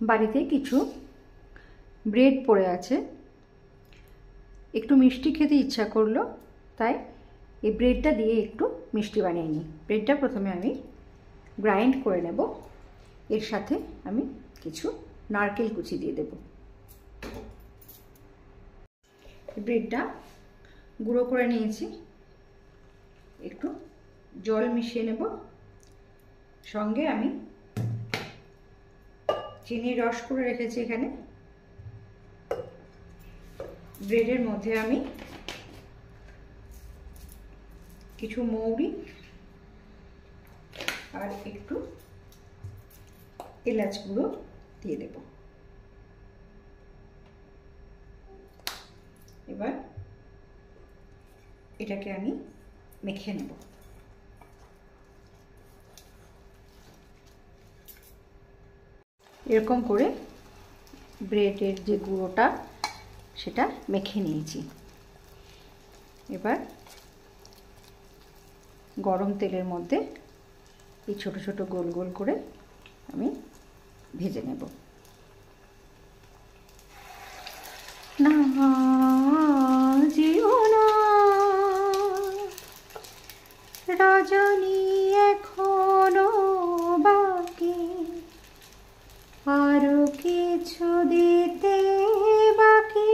বাড়িতে কিছু ব্রেড পড়ে আছে, একটু মিষ্টি খেতে ইচ্ছা করলো, তাই এই ব্রেডটা দিয়ে একটু মিষ্টি বানিয়ে নিই। ব্রেডটা প্রথমে আমি গ্রাইন্ড করে নেব, এর সাথে আমি কিছু নারকেল কুচি দিয়ে দেব। ব্রেডটা গুঁড়ো করে নিয়েছি, একটু জল মিশিয়ে নেব, সঙ্গে আমি চিনির রস করে রেখেছি এখানে। ব্রেডের মধ্যে আমি কিছু মৌরি আর একটু এলাচ গুঁড়ো দিয়ে দেব। এবার এটাকে আমি মেখে নেব। এরকম করে ব্রেডের যে গুঁড়োটা সেটা মেখে নিয়েছি। এবার গরম তেলের মধ্যে এই ছোট ছোট গোল গোল করে আমি ভেজে নেব। না যেও না রজনী এখনো বাকি, আরো কিছু দিতে বাকি,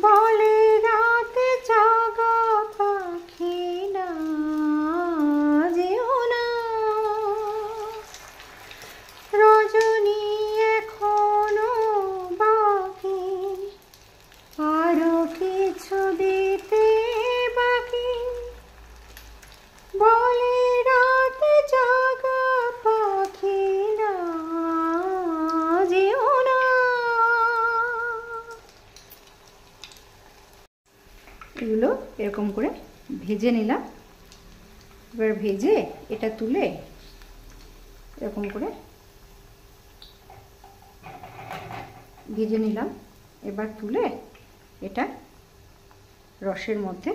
বলে রাতে জাগা পাখি না যেও না রজনী এখনো বাকি, আরো কিছু দিতে বাকি, বলে রাতে জাগা পাখি না যেও না। এগুলো এরকম করে ভেজে নিলাম। এবার ভেজে এটা তুলে এরকম করে ভেজে নিলাম। এবার তুলে এটা রসের মধ্যে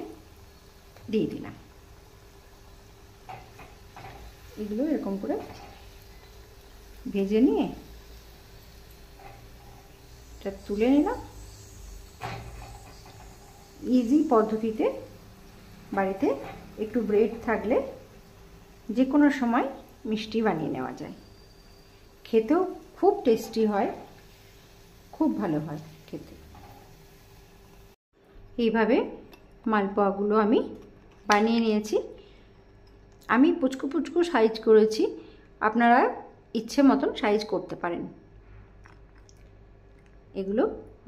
দিয়ে দিলাম। এগুলো এরকম করে ভেজে নিয়ে এটা তুলে নিলাম। ইজি পদ্ধতিতে বাড়িতে একটু ব্রেড থাকলে যে কোনো সময় মিষ্টি বানিয়ে নেওয়া যায়। খেতেও খুব টেস্টি হয়, খুব ভালো হয় খেতে। এইভাবে মালপোয়াগুলো আমি বানিয়ে নিয়েছি। আমি পুচকু পুচকু সাইজ করেছি, আপনারা ইচ্ছে মতন সাইজ করতে পারেন। এগুলো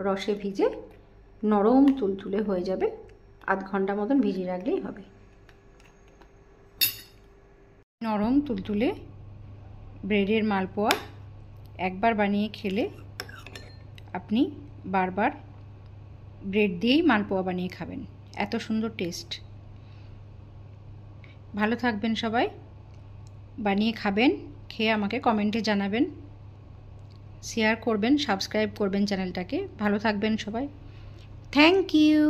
রসে ভিজে নরম তুলতুলে হয়ে যাবে, আধ ঘন্টা মতন ভিজিয়ে রাখলেই হবে। নরম তুলতুলে ব্রেডের মালপোয়া একবার বানিয়ে খেলে আপনি বারবার ব্রেড দিয়েই মালপোয়া বানিয়ে খাবেন, এত সুন্দর টেস্ট। ভালো থাকবেন সবাই, বানিয়ে খাবেন, খেয়ে আমাকে কমেন্টে জানাবেন, শেয়ার করবেন, সাবস্ক্রাইব করবেন চ্যানেলটাকে। ভালো থাকবেন সবাই, থ্যাংক ইউ।